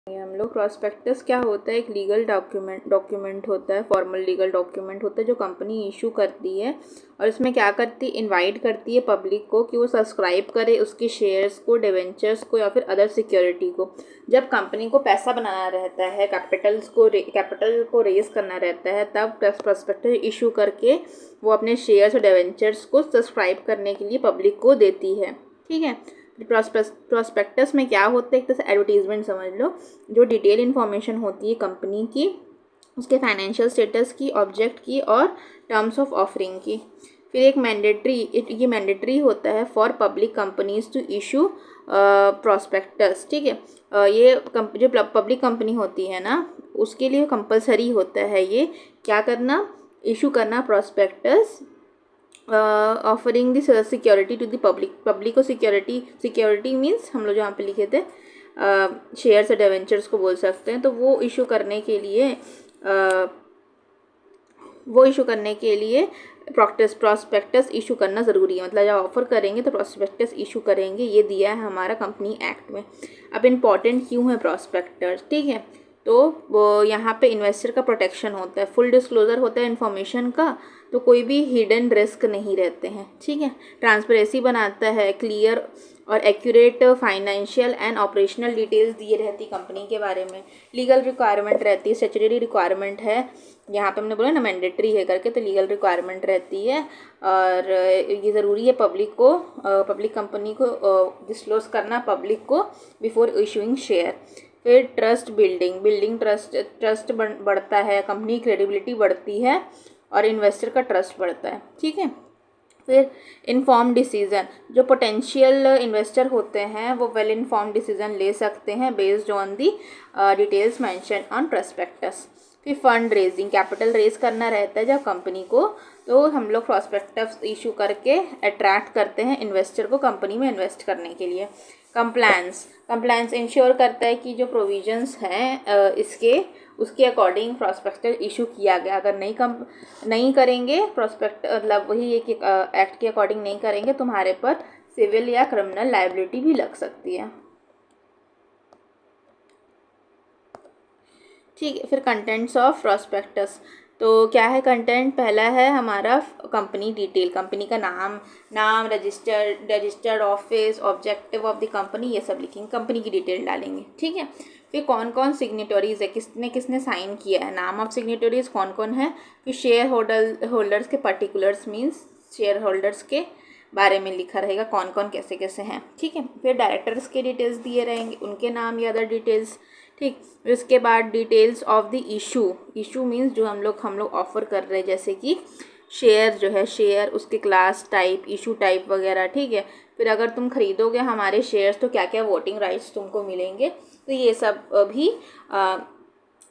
हम लोग प्रॉस्पेक्टस क्या होता है, एक लीगल डॉक्यूमेंट होता है, फॉर्मल लीगल डॉक्यूमेंट होता है जो कंपनी इशू करती है। और इसमें क्या करती है, इनवाइट करती है पब्लिक को कि वो सब्सक्राइब करे उसके शेयर्स को, डिवेंचर्स को या फिर अदर सिक्योरिटी को। जब कंपनी को पैसा बनाना रहता है, कैपिटल को रेज करना रहता है, तब प्रॉस्पेक्टस इशू करके वो अपने शेयर्स और डिवेंचर्स को सब्सक्राइब करने के लिए पब्लिक को देती है। ठीक है। प्रॉस्पेक्टस में क्या होता है, एक तरह से एडवर्टीजमेंट समझ लो, जो डिटेल इन्फॉर्मेशन होती है कंपनी की, उसके फाइनेंशियल स्टेटस की, ऑब्जेक्ट की और टर्म्स ऑफ ऑफरिंग की। फिर एक ये मैंडेटरी होता है for public companies to issue prospectus. ठीक है। ये जो पब्लिक कंपनी होती है ना, उसके लिए कंपलसरी होता है ये क्या करना, इशू करना prospectus offering the security to the public को सिक्योरिटी मीन्स हम लोग जो यहाँ पे लिखे थे शेयर्स और डिवेंचर्स को बोल सकते हैं। तो वो इशू करने के लिए प्रॉस्पेक्टस इशू करना ज़रूरी है। मतलब जब ऑफर करेंगे तो प्रॉस्पेक्टस इशू करेंगे, ये दिया है हमारा कंपनी एक्ट में। अब इम्पॉर्टेंट क्यों है प्रॉस्पेक्टस, ठीक है। तो वो यहाँ पे इन्वेस्टर का प्रोटेक्शन होता है, फुल डिस्क्लोजर होता है इन्फॉर्मेशन का, तो कोई भी हिडन रिस्क नहीं रहते हैं। ठीक है। ट्रांसपेरेंसी बनाता है, क्लियर और accurate financial and operational details दिए रहती कंपनी के बारे में। लीगल रिक्वायरमेंट रहती है, स्टैट्यूटरी रिक्वायरमेंट है, यहाँ पे हमने बोला ना मैंडेटरी है करके, तो लीगल रिक्वायरमेंट रहती है। और ये ज़रूरी है पब्लिक कंपनी को डिस्क्लोज करना पब्लिक को बिफोर इशूइंग शेयर। फिर बिल्डिंग ट्रस्ट बढ़ता है, कंपनी क्रेडिबिलिटी बढ़ती है और इन्वेस्टर का ट्रस्ट बढ़ता है। ठीक है। फिर इन्फॉर्म डिसीजन, जो पोटेंशियल इन्वेस्टर होते हैं वो वेल इन्फॉर्म डिसीजन ले सकते हैं based on the details mention on prospectus. फिर फंड रेजिंग, कैपिटल रेज करना रहता है जब कंपनी को, तो हम लोग प्रॉस्पेक्टस इशू करके अट्रैक्ट करते हैं इन्वेस्टर को कंपनी में इन्वेस्ट करने के लिए। कंप्लायंस इंश्योर करता है कि जो प्रोविजंस हैं उसके अकॉर्डिंग प्रॉस्पेक्टस इशू किया गया। अगर नहीं करेंगे मतलब वही एक एक्ट के अकॉर्डिंग नहीं करेंगे, तुम्हारे पर सिविल या क्रिमिनल लायबिलिटी भी लग सकती है। ठीक है। फिर कंटेंट्स ऑफ प्रॉस्पेक्टस, तो क्या है कंटेंट, पहला है हमारा कंपनी डिटेल, कंपनी का नाम registered office, objective of the company, ये सब लिखेंगे, कंपनी की डिटेल डालेंगे। ठीक है। फिर कौन कौन सिग्नेटरीज है, किसने साइन किया है, नाम ऑफ सिग्नेटरीज कौन कौन है। फिर शेयर होल्डर्स के पर्टिकुलर्स मीन्स शेयर होल्डर्स के बारे में लिखा रहेगा कौन कौन कैसे कैसे हैं। ठीक है। फिर डायरेक्टर्स के डिटेल्स दिए रहेंगे, उनके नाम या अदर डिटेल्स। ठीक। उसके बाद details of the issue means जो हम लोग ऑफर कर रहे हैं, जैसे कि शेयर जो है, शेयर उसके क्लास टाइप, इशू टाइप वगैरह। ठीक है। फिर अगर तुम खरीदोगे हमारे शेयर्स तो क्या क्या वोटिंग राइट्स तुमको मिलेंगे, तो ये सब भी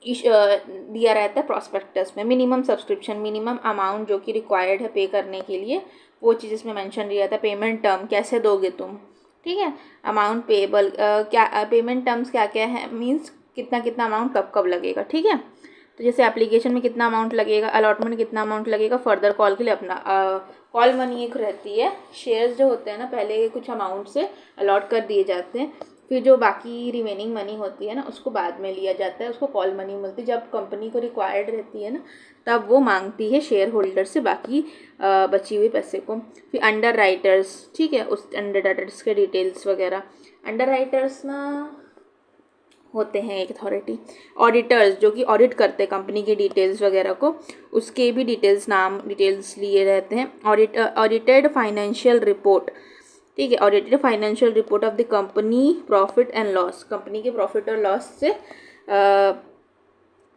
दिया रहता है प्रॉस्पेक्टस में। मिनिमम सब्सक्रिप्शन, मिनिमम अमाउंट जो कि रिक्वायर्ड है पे करने के लिए, वो चीज़ इसमें मेंशन दिया था। पेमेंट टर्म, कैसे दोगे तुम। ठीक है। अमाउंट पेएबल, क्या पेमेंट टर्म्स क्या क्या है, मीन्स कितना कितना अमाउंट कब कब लगेगा। ठीक है। तो जैसे एप्लीकेशन में कितना अमाउंट लगेगा, अलॉटमेंट में कितना अमाउंट लगेगा, फर्दर कॉल के लिए अपना कॉल मनी एक रहती है। शेयर्स जो होते हैं ना, पहले कुछ अमाउंट से अलॉट कर दिए जाते हैं, फिर जो बाकी रिमेनिंग मनी होती है ना उसको बाद में लिया जाता है, उसको कॉल मनी मिलती है। जब कंपनी को रिक्वायर्ड रहती है ना, तब वो मांगती है शेयर होल्डर से बाकी बची हुई पैसे को। फिर अंडर राइटर्स, ठीक है, उस अंडर राइटर्स के डिटेल्स वगैरह। अंडर राइटर्स ना होते हैं एक अथॉरिटी। ऑडिटर्स, जो कि ऑडिट करते हैं कंपनी की डिटेल्स वगैरह को, उसके भी डिटेल्स लिए रहते हैं। ऑडिटेड फाइनेंशियल रिपोर्ट, ठीक है, audited financial report of the company profit and loss, company के प्रॉफिट और लॉस से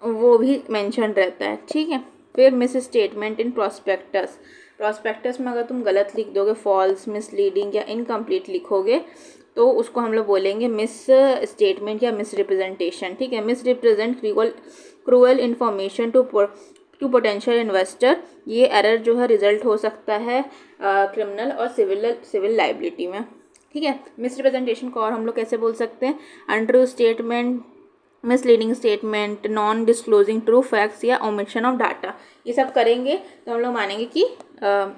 वो भी मेंशन रहता है। ठीक है। फिर मिस स्टेटमेंट इन प्रॉस्पेक्टस में अगर तुम गलत लिख दोगे, फॉल्स, मिसलीडिंग या इनकम्प्लीट लिखोगे, तो उसको हम लोग बोलेंगे मिस स्टेटमेंट या मिस रिप्रेजेंटेशन। ठीक है। Misrepresent crucial information to potential investor, ये एरर जो है रिजल्ट हो सकता है क्रिमिनल और सिविल लाइबिलिटी में। ठीक है। मिस रिप्रेजेंटेशन को और हम लोग कैसे बोल सकते हैं, untrue statement, misleading statement, non disclosing true facts या ओमिशन ऑफ डाटा, ये सब करेंगे तो हम लोग मानेंगे कि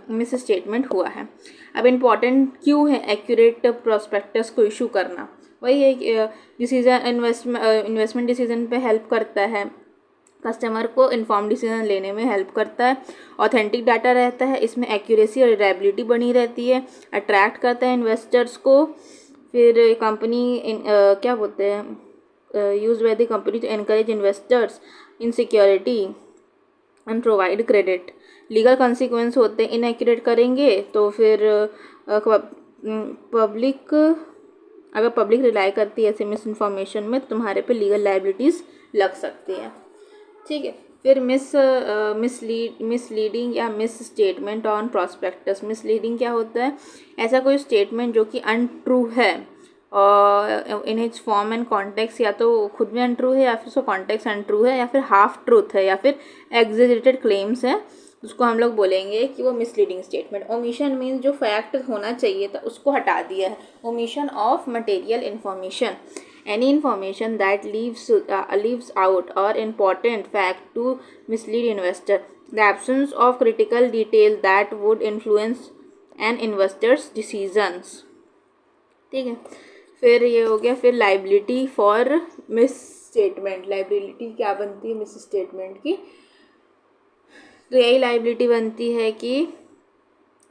मिस स्टेटमेंट हुआ है। अब इम्पॉर्टेंट क्यों है एक्यूरेट प्रॉस्पेक्टस को इशू करना, वही है डिसीजन इन्वेस्टमेंट डिसीजन पे हेल्प करता है, कस्टमर को इन्फॉर्म डिसीजन लेने में हेल्प करता है। ऑथेंटिक डाटा रहता है, इसमें एक्यूरेसी और रिलायबिलिटी बनी रहती है, अट्रैक्ट करता है इन्वेस्टर्स को। फिर कंपनी क्या बोलते हैं, use by the company to encourage investors in security and provide credit. Legal consequence होते हैं, इनएक्यूरेट करेंगे तो फिर पब्लिक अगर पब्लिक रिलाई करती है ऐसे मिस इन्फॉर्मेशन में तो तुम्हारे पे लीगल लाइबिलिटीज़ लग सकती हैं। ठीक है, फिर मिसलीडिंग या miss statement on prospectus. Misleading क्या होता है, ऐसा कोई स्टेटमेंट जो कि अनट्रू है और in its form and context, या तो खुद में अनट्रू है या फिर उसका कॉन्टेक्स्ट अनट्रू है या फिर हाफ ट्रूथ है या फिर एग्जेजरेटेड क्लेम्स है, उसको हम लोग बोलेंगे कि वो मिसलीडिंग स्टेटमेंट। ओमिशन मीन्स जो फैक्ट होना चाहिए था उसको हटा दिया है, omission of material information. Any information that leaves out or important fact to mislead investor. The absence of critical detail that would influence an investor's decisions. ठीक है, फिर ये हो गया। फिर liability for miss statement. Liability क्या बनती है मिस स्टेटमेंट की, तो यही लाइबिलिटी बनती है कि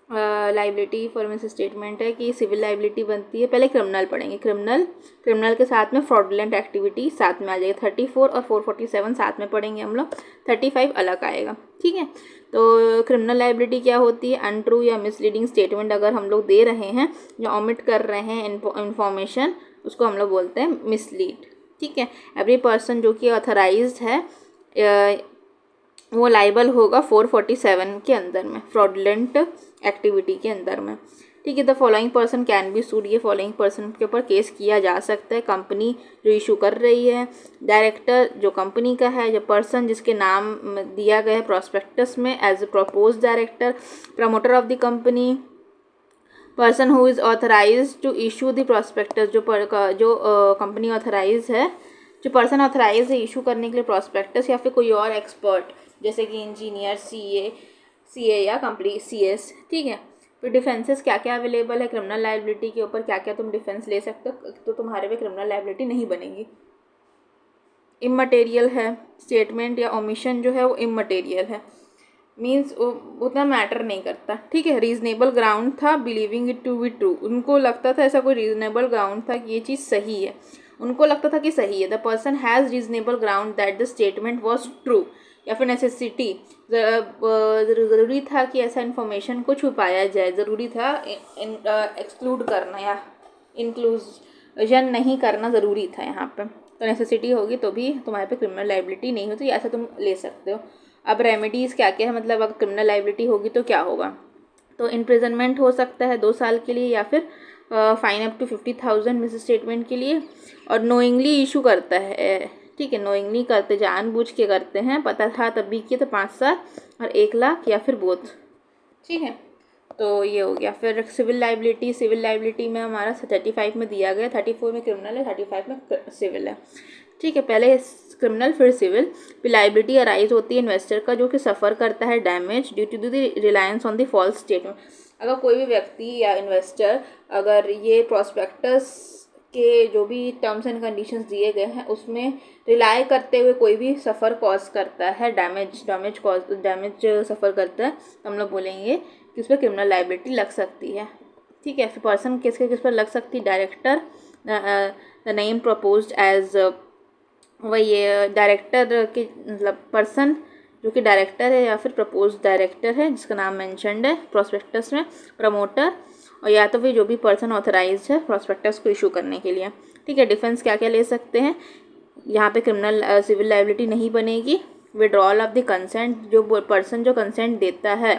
लाइबिलिटी फॉर मिस स्टेटमेंट है कि सिविल लाइबिलिटी बनती है। पहले क्रिमिनल पढ़ेंगे, क्रिमिनल के साथ में फ्रॉडुलेंट एक्टिविटी साथ में आ जाएगा। 34 और 447 साथ में पढ़ेंगे हम लोग, 35 अलग आएगा। ठीक है, तो क्रिमिनल लाइबिलिटी क्या होती है, अनट्रू या मिसलीडिंग स्टेटमेंट अगर हम लोग दे रहे हैं या ओमिट कर रहे हैं इन्फॉर्मेशन, उसको हम लोग बोलते हैं मिसलीड। ठीक है, एवरी पर्सन जो कि ऑथराइज्ड है वो लाइबल होगा 447 के अंदर में, फ्रॉडुलेंट एक्टिविटी के अंदर में। ठीक है, the following person can be सूड। ये फॉलोइंग पर्सन के ऊपर केस किया जा सकता है, कंपनी जो इशू कर रही है, डायरेक्टर जो कंपनी का है, जो पर्सन जिसके नाम दिया गया है प्रॉस्पेक्टस में as a propose director, promoter of the company, person who is authorise to issue the prospectus. जो कंपनी ऑथराइज है, जो पर्सन ऑथराइज है इशू करने के लिए प्रॉस्पेक्टस, या फिर कोई और एक्सपर्ट जैसे कि इंजीनियर, सीए या कंप्लीट सीएस। ठीक है, फिर डिफेंसेस क्या क्या अवेलेबल है क्रिमिनल लाइबिलिटी के ऊपर, क्या क्या तुम डिफेंस ले सकते हो, तो तुम्हारे पे क्रिमिनल लाइबिलिटी नहीं बनेगी। इमटेरियल है स्टेटमेंट या ओमिशन जो है वो इमटेरियल है, मीन्स उतना मैटर नहीं करता। ठीक है, रीजनेबल ग्राउंड था believing it to be true. उनको लगता था ऐसा कोई रीजनेबल ग्राउंड था कि ये चीज़ सही है, उनको लगता था कि सही है। The person has reasonable ground that the statement was true, या फिर नेसेसिटी, ज़रूरी था कि ऐसा इन्फॉर्मेशन को छुपाया जाए, ज़रूरी था एक्सक्लूड करना या इंक्लूजन नहीं करना ज़रूरी था यहाँ पे, तो नेसेसिटी होगी तो भी तुम्हारे पे क्रिमिनल लाइबिलिटी नहीं होती, ऐसा तुम ले सकते हो। अब रेमेडीज़ क्या क्या है, मतलब अगर क्रिमिनल लाइबिलिटी होगी तो क्या होगा, तो इम्प्रिजनमेंट हो सकता है 2 साल के लिए, या फिर fine up to 50,000 misstatement के लिए, और नोइंगली इशू करता है। ठीक है, नोइंगली करते, जानबूझ के करते हैं, पता था तब भी किए तो 5 साल और 1 लाख या फिर बोथ। ठीक है, तो ये हो गया। फिर सिविल लाइबिलिटी में हमारा 35 में दिया गया, 34 में क्रिमिनल है, 35 में सिविल है। ठीक है, पहले क्रिमिनल फिर सिविल। लाइबिलिटी अराइज होती है इन्वेस्टर का जो कि सफ़र करता है damage due to the reliance on the false statement. अगर कोई भी व्यक्ति या इन्वेस्टर अगर ये प्रॉस्पेक्टस के जो भी टर्म्स एंड कंडीशंस दिए गए हैं उसमें रिलाई करते हुए कोई भी सफ़र कॉज करता है, डैमेज सफ़र करता है, तो हम लोग बोलेंगे कि उस पर क्रिमिनल लाइबिलिटी लग सकती है। ठीक है, फिर पर्सन किस पर लग सकती है, director, the name proposed as, वही डायरेक्टर के मतलब पर्सन जो कि डायरेक्टर है या फिर प्रपोज डायरेक्टर है जिसका नाम मेंशन्ड है प्रॉस्पेक्टस में, प्रमोटर, और या तो फिर जो भी पर्सन ऑथराइज्ड है प्रॉस्पेक्टस को इशू करने के लिए। ठीक है, डिफेंस क्या क्या ले सकते हैं, यहाँ पे क्रिमिनल सिविल लाइबिलिटी नहीं बनेगी। विड्रॉल ऑफ द कंसेंट, जो पर्सन जो कंसेंट देता है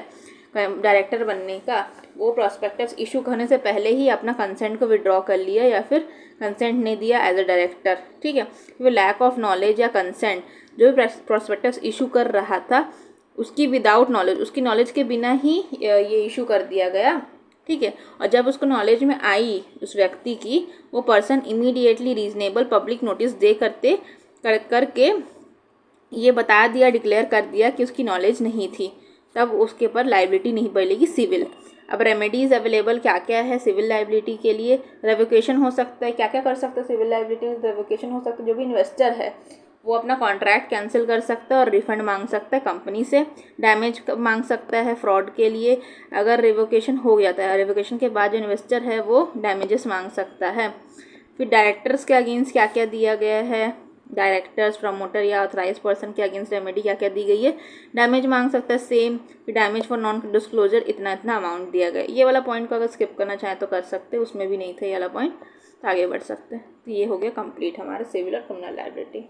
डायरेक्टर बनने का, वो प्रॉस्पेक्टस इशू करने से पहले ही अपना कंसेंट को विड्रॉ कर लिया या फिर कंसेंट नहीं दिया एज अ डायरेक्टर। ठीक है, फिर लैक ऑफ नॉलेज या कंसेंट, जो भी प्रॉस्पेक्टस इशू कर रहा था उसकी विदाउट नॉलेज, उसकी नॉलेज के बिना ही ये इशू कर दिया गया। ठीक है, और जब उसको नॉलेज में आई उस व्यक्ति की, वो person immediately reasonable public notice दे करके ये बता दिया, डिक्लेयर कर दिया कि उसकी नॉलेज नहीं थी, तब उसके ऊपर लाइबिलिटी नहीं पड़ेगी सिविल। अब रेमेडीज़ अवेलेबल क्या क्या है सिविल लाइबिलिटी के लिए, रेवोकेशन हो सकता है, क्या क्या कर सकते हैं सिविल लाइबिलिटी में, रेवोकेशन हो सकता है, जो भी इन्वेस्टर है वो अपना कॉन्ट्रैक्ट कैंसिल कर सकता है और रिफंड मांग सकता है कंपनी से, डैमेज मांग सकता है फ्रॉड के लिए, अगर रिवोकेशन हो जाता है, रिवोकेशन के बाद जो इन्वेस्टर है वो डैमेजेस मांग सकता है। फिर डायरेक्टर्स के अगेंस्ट क्या क्या दिया गया है, डायरेक्टर्स, प्रमोटर या ऑथराइज पर्सन के अगेंस्ट रेमेडी क्या क्या दी गई है, डैमेज मांग सकता है सेम, फिर डैमेज फॉर नॉन डिस्क्लोजर इतना इतना अमाउंट दिया गया। ये वाला पॉइंट को अगर स्किप करना चाहें तो कर सकते हैं, उसमें भी नहीं था ये वाला पॉइंट, तो आगे बढ़ सकते हैं। तो ये हो गया कंप्लीट हमारा सिविल और क्रिमिनल लायबिलिटी।